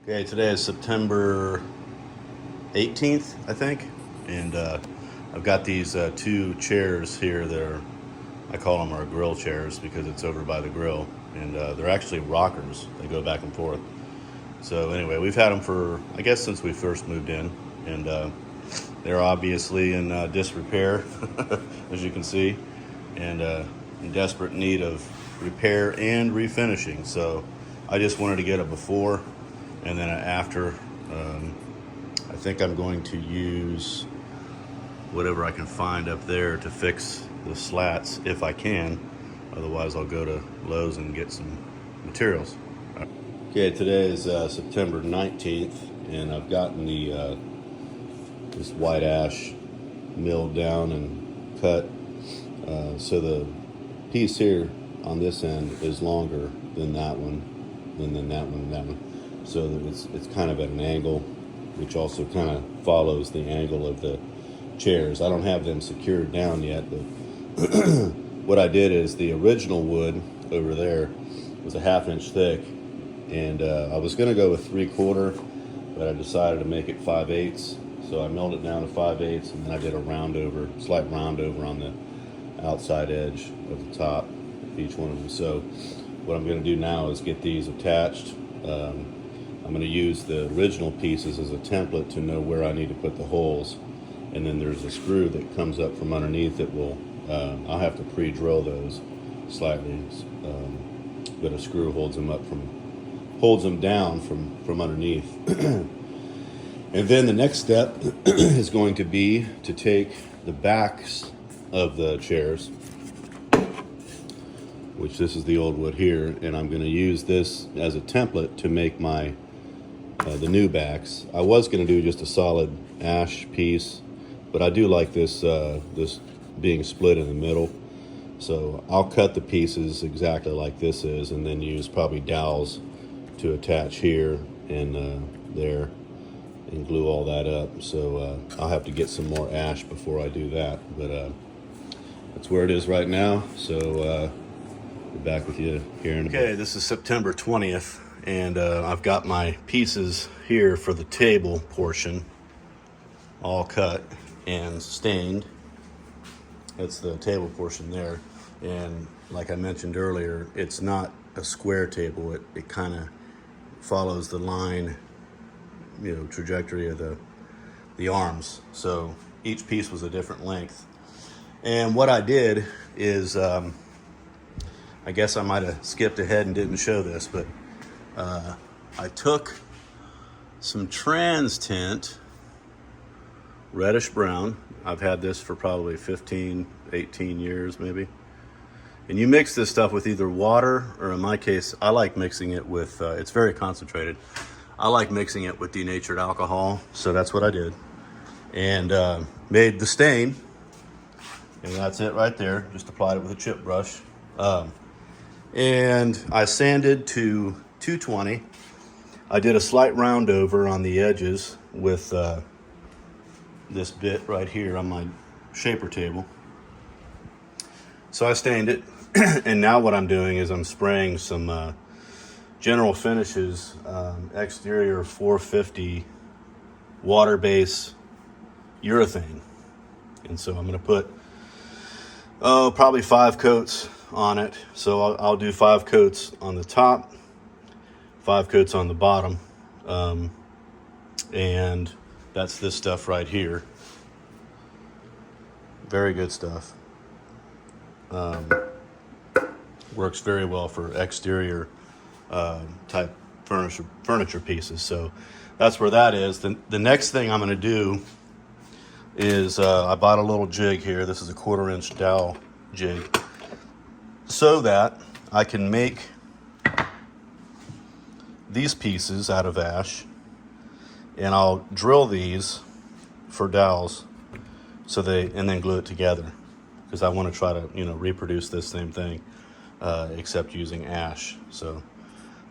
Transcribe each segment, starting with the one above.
Okay, today is September 18th, I think, and I've got these two chairs here that are, I call them our grill chairs because it's over by the grill, and they're actually rockers. They go back and forth. So anyway, we've had them for, I guess, since we first moved in, and they're obviously in disrepair, as you can see, and in desperate need of repair and refinishing. So I just wanted to get a before and then an after. I think I'm going to use whatever I can find up there to fix the slats if I can. Otherwise, I'll go to Lowe's and get some materials. Okay, today is September 19th, and I've gotten the this white ash milled down and cut. So the piece here on this end is longer than that one, and then that one and that one. So that it's kind of at an angle, which also kind of follows the angle of the chairs. I don't have them secured down yet, but what I did is the original wood over there was a 1/2 inch thick, and I was going to go with 3/4, but I decided to make it 5/8. So I milled it down to 5/8, and then I did a slight round over on the outside edge of the top of each one of them. So what I'm going to do now is get these attached. I'm going to use the original pieces as a template to know where I need to put the holes, and then there's a screw that comes up from underneath that will I'll have to pre-drill those slightly, but a screw holds them down from underneath. And then the next step is going to be to take the backs of the chairs, which this is the old wood here, and I'm going to use this as a template to make my the new backs. I was going to do just a solid ash piece, but I do like this this being split in the middle. So I'll cut the pieces exactly like this is, and then use probably dowels to attach here and there, and glue all that up. So I'll have to get some more ash before I do that, but that's where it is right now. So be back with you here in a bit. Okay, this is September 20th, and I've got my pieces here for the table portion all cut and stained. That's the table portion there, and like I mentioned earlier, it's not a square table. It kind of follows the line, trajectory of the arms. So each piece was a different length. And what I did is, I guess I might have skipped ahead and didn't show this, but I took some Transtint, reddish brown. I've had this for probably 15, 18 years maybe. And you mix this stuff with either water, or in my case, I like mixing it with, it's very concentrated. I like mixing it with denatured alcohol, so that's what I did. And made the stain, and that's it right there. Just applied it with a chip brush. And I sanded to 220. I did a slight round over on the edges with this bit right here on my shaper table. So I stained it, and now what I'm doing is I'm spraying some General Finishes exterior 450 water-based urethane. And so I'm going to put probably 5 coats on it. So I'll do 5 coats on the top, 5 coats on the bottom, and that's this stuff right here. Very good stuff. Works very well for exterior type furniture pieces. So that's where that is. The next thing I'm going to do is I bought a little jig here. This is a 1/4 inch dowel jig, so that I can make these pieces out of ash, and I'll drill these for dowels and then glue it together, because I want to try to reproduce this same thing except using ash. So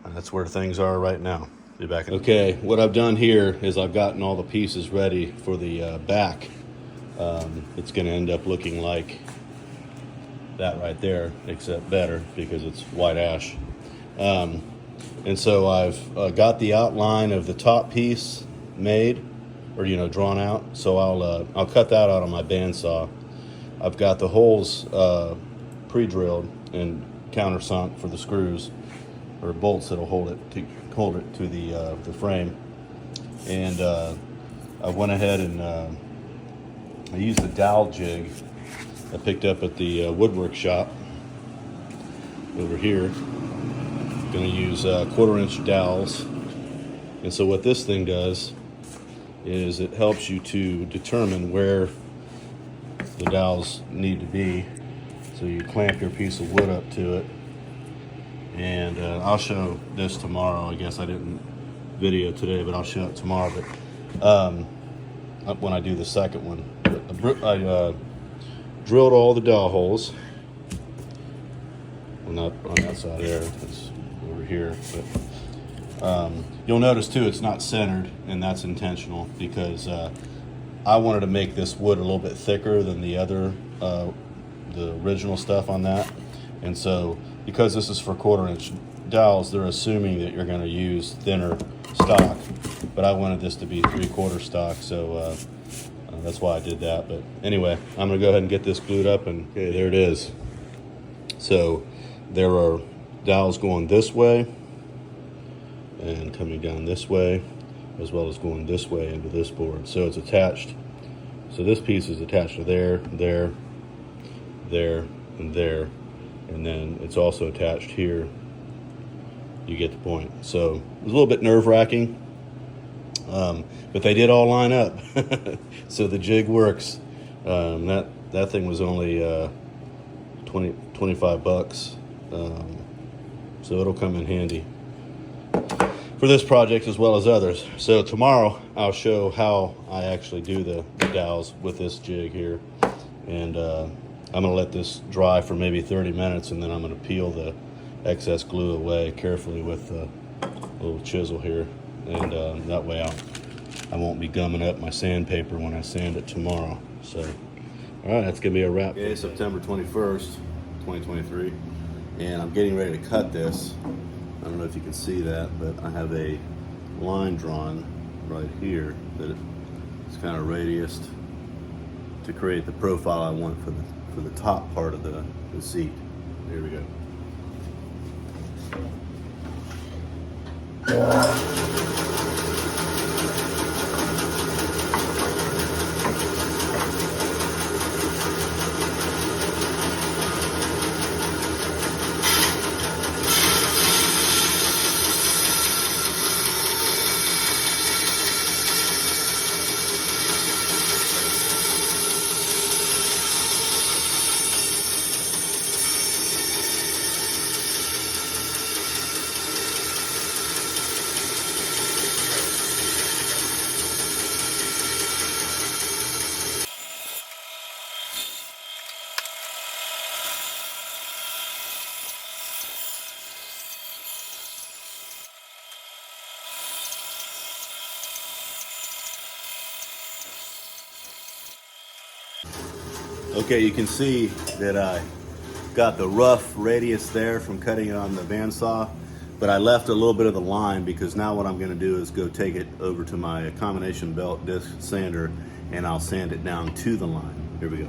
that's where things are right now. Be back in okay, what I've done here is I've gotten all the pieces ready for the back. It's going to end up looking like that right there, except better because it's white ash. And so I've got the outline of the top piece made, or drawn out. So I'll cut that out on my bandsaw. I've got the holes pre-drilled and countersunk for the screws or bolts that'll hold it to the frame. And I went ahead and I used the dowel jig I picked up at the woodwork shop over here. Going to use 1/4-inch dowels. And so what this thing does is it helps you to determine where the dowels need to be. So you clamp your piece of wood up to it. And I'll show this tomorrow. I guess I didn't video today, but I'll show it tomorrow. But when I do the second one, I drilled all the dowel holes. Well, not on that side there. It's over here. But you'll notice too, it's not centered, and that's intentional because I wanted to make this wood a little bit thicker than the other, the original stuff on that. And so, because this is for 1/4-inch dowels, they're assuming that you're going to use thinner stock. But I wanted this to be 3/4 stock, so that's why I did that. But anyway, I'm going to go ahead and get this glued up, and okay, there it is. So there are dowels going this way and coming down this way, as well as going this way into this board. So it's attached. So this piece is attached to there, there, there, and there. And then it's also attached here. You get the point. So it was a little bit nerve-wracking, but they did all line up. So the jig works. That thing was only 25 bucks. So it'll come in handy for this project as well as others. So tomorrow I'll show how I actually do the dowels with this jig here. And I'm going to let this dry for maybe 30 minutes, and then I'm going to peel the excess glue away carefully with a little chisel here. And that way I won't be gumming up my sandpaper when I sand it tomorrow. So, all right, that's going to be a wrap. Okay, September 21st, 2023. And I'm getting ready to cut this. I don't know if you can see that, but I have a line drawn right here that it's kind of radiused to create the profile I want for the top part of the seat. Here we go. Okay, you can see that I got the rough radius there from cutting it on the bandsaw, but I left a little bit of the line because now what I'm going to do is go take it over to my combination belt disc sander, and I'll sand it down to the line. Here we go.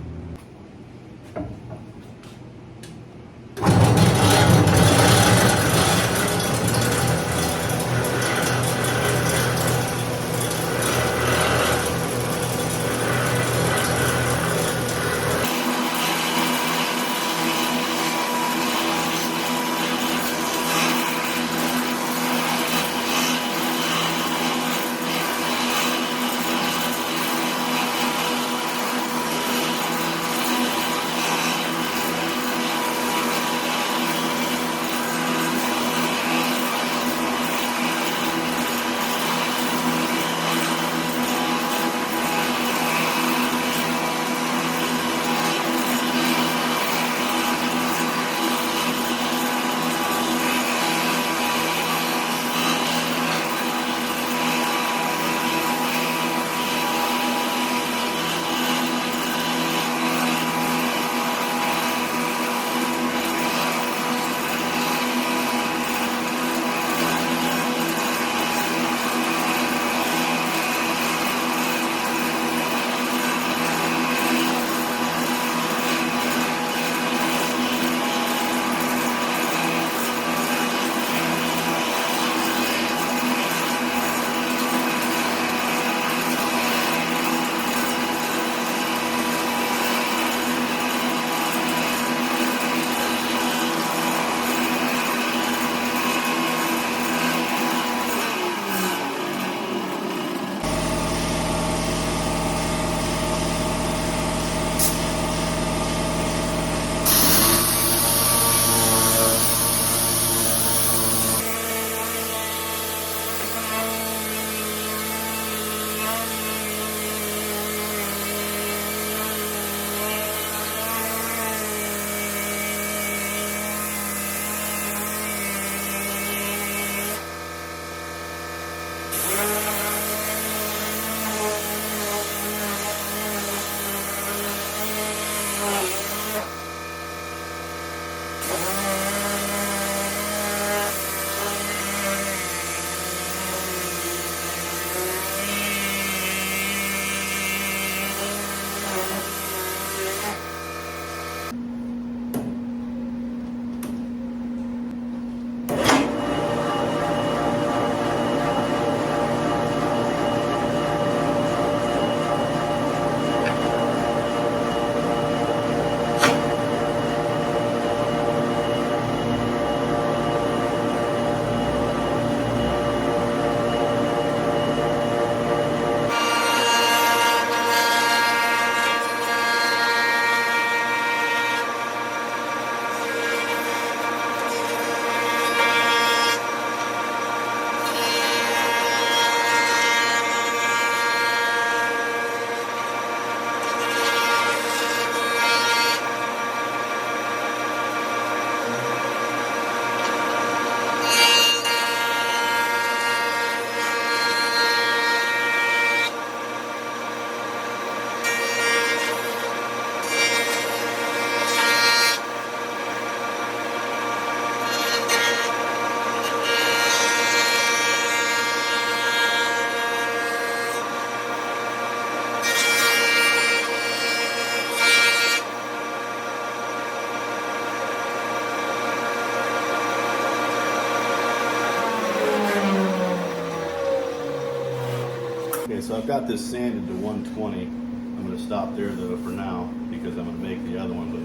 Okay, so I've got this sanded to 120. I'm going to stop there though for now because I'm going to make the other one, but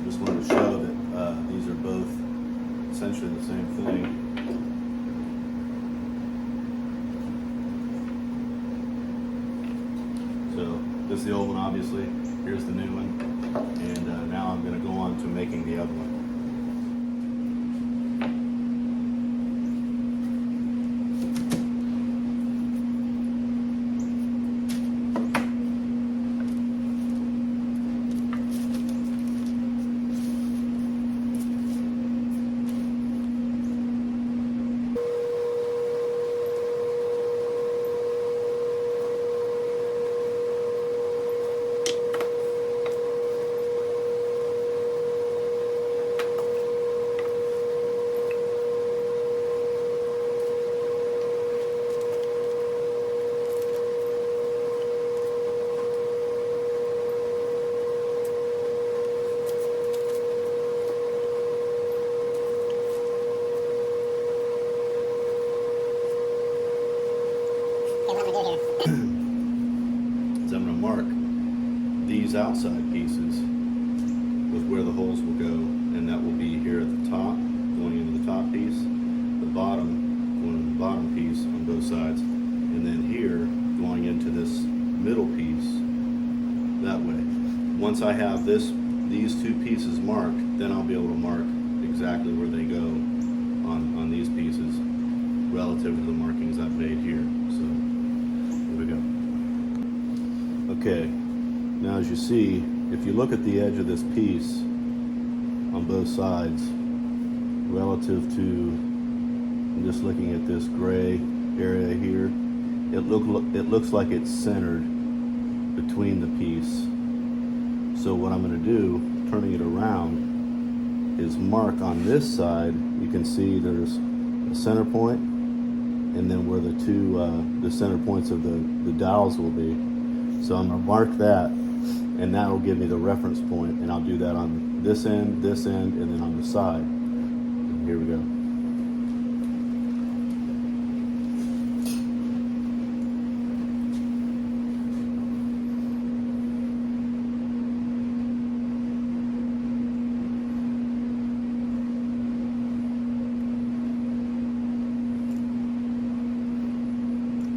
just wanted to show that these are both essentially the same thing. So this is the old one, obviously. Here's the new one, and now I'm going to go on to making the other one. Is I'm going to mark these outside pieces with where the holes will go, and that will be here at the top, going into the top piece, the bottom, going into the bottom piece on both sides, and then here, going into this middle piece, that way. Once I have these two pieces marked, then I'll be able to mark exactly where they go on these pieces relative to the markings I've made here. So, here we go. Okay, now as you see, if you look at the edge of this piece on both sides, relative to, I'm just looking at this gray area here, it looks like it's centered between the piece. So what I'm going to do, turning it around, is mark on this side. You can see there's a center point, and then where the center points of the dowels will be. So I'm going to mark that, and that'll give me the reference point, and I'll do that on this end, and then on the side. And here we go.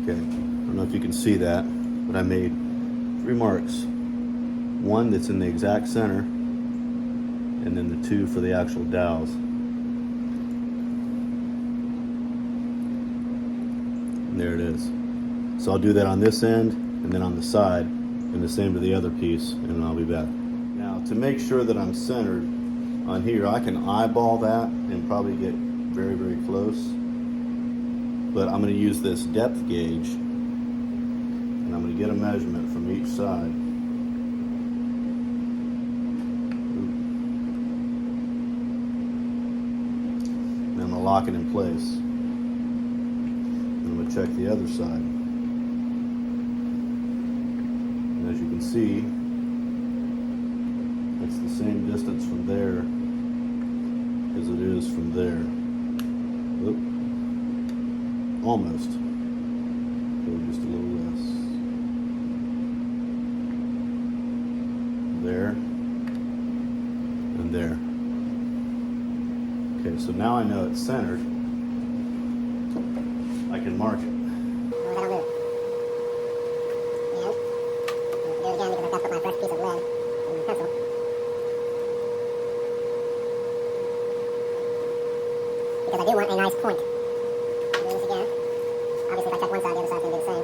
Okay, I don't know if you can see that, but I made 3 marks. One that's in the exact center, and then the 2 for the actual dowels. And there it is. So I'll do that on this end, and then on the side, and the same to the other piece, and then I'll be back. Now, to make sure that I'm centered on here, I can eyeball that and probably get very, very close. But I'm going to use this depth gauge, and I'm going to get a measurement from each side. And I'm going to lock it in place. And I'm going to check the other side. And as you can see, it's the same distance from there as it is from there. Oop. Almost. Go just a little less. There. And there. Okay, so now I know it's centered. I can mark it. Because I do want a nice point. I'll do this again. Obviously, if I check one side, the other side's going to be the same.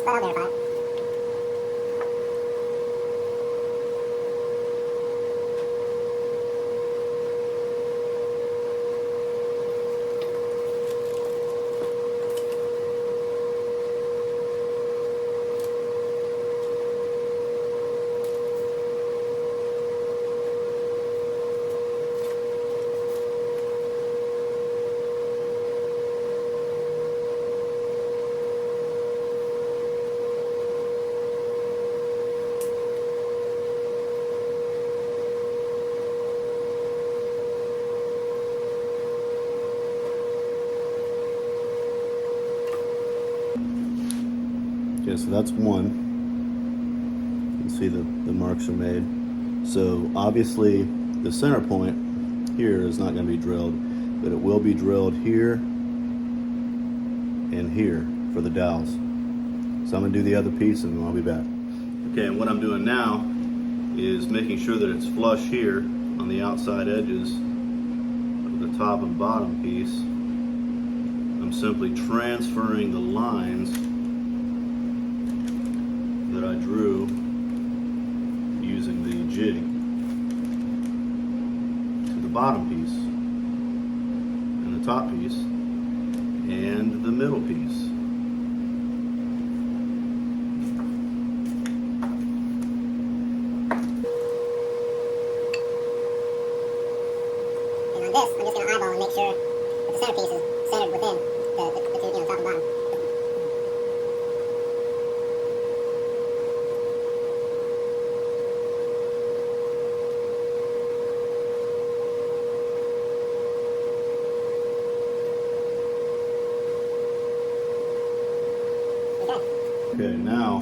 But I'll verify it. Okay, so that's one. You can see the marks are made. So obviously the center point here is not going to be drilled, but it will be drilled here and here for the dowels. So I'm going to do the other piece and I'll be back. Okay, and what I'm doing now is making sure that it's flush here on the outside edges of the top and bottom piece. I'm simply transferring the lines that I drew using the jig to the bottom piece and the top piece and the middle piece. And on this, I'm just going to eyeball and make sure that the centerpiece is centered within the two, top and bottom. Okay, now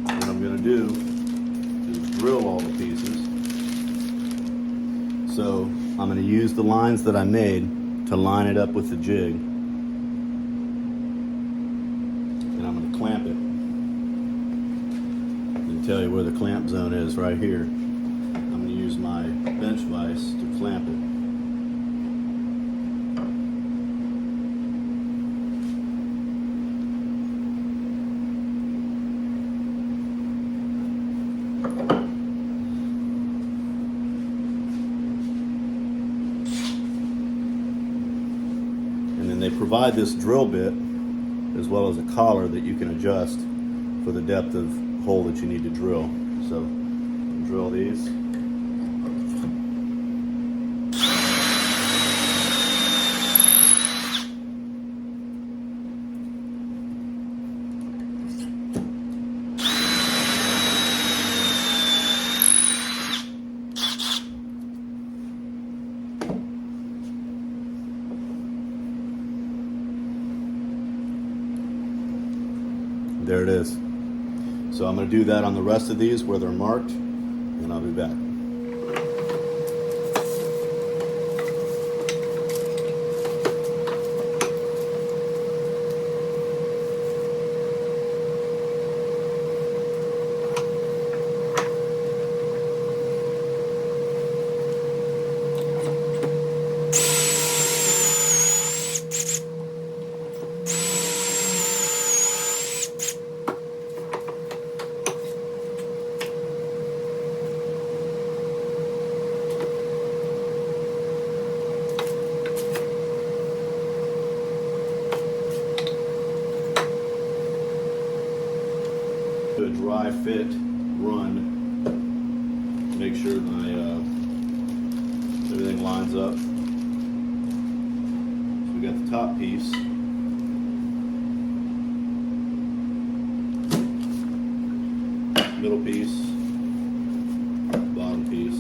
what I'm going to do is drill all the pieces. So I'm going to use the lines that I made to line it up with the jig. And I'm going to clamp it. And tell you where the clamp zone is right here. I'm going to use my bench vise to clamp it. And then they provide this drill bit as well as a collar that you can adjust for the depth of hole that you need to drill. So drill these. There it is. So I'm going to do that on the rest of these where they're marked, and I'll be back. Do a dry fit run. Make sure my everything lines up. So we got the top piece. Middle piece. Bottom piece.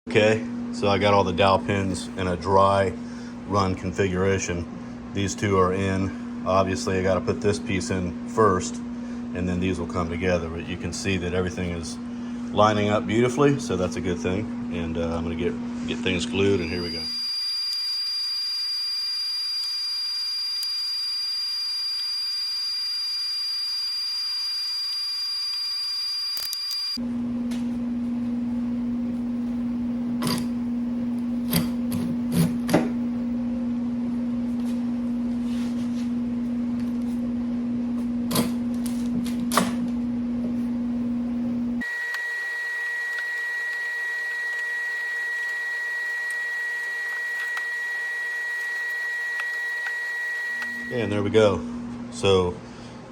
Okay, so I got all the dowel pins in a dry run configuration. These two are in. Obviously I got to put this piece in first and then these will come together, but you can see that everything is lining up beautifully, so that's a good thing. And I'm going to get things glued, and here we go. And there we go. So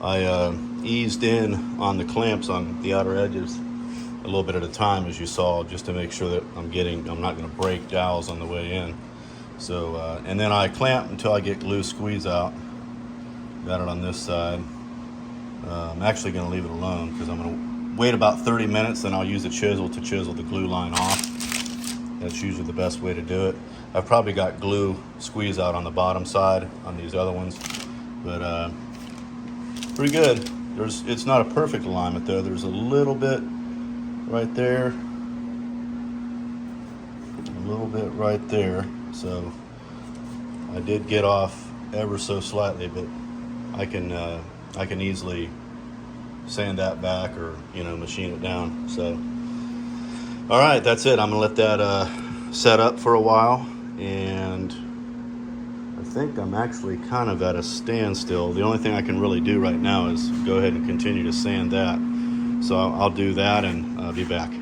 I eased in on the clamps on the outer edges a little bit at a time, as you saw, just to make sure that I'm not going to break dowels on the way in. So and then I clamp until I get glue squeeze out, Got it on this side. I'm actually going to leave it alone because I'm going to wait about 30 minutes, then I'll use a chisel to chisel the glue line off. That's usually the best way to do it. I've probably got glue squeeze out on the bottom side on these other ones, but pretty good. It's not a perfect alignment though. There's a little bit right there, a little bit right there. So I did get off ever so slightly, but I can easily sand that back or machine it down. So all right, that's it. I'm gonna let that set up for a while, and I think I'm actually kind of at a standstill. The only thing I can really do right now is go ahead and continue to sand that. So I'll do that, and I'll be back.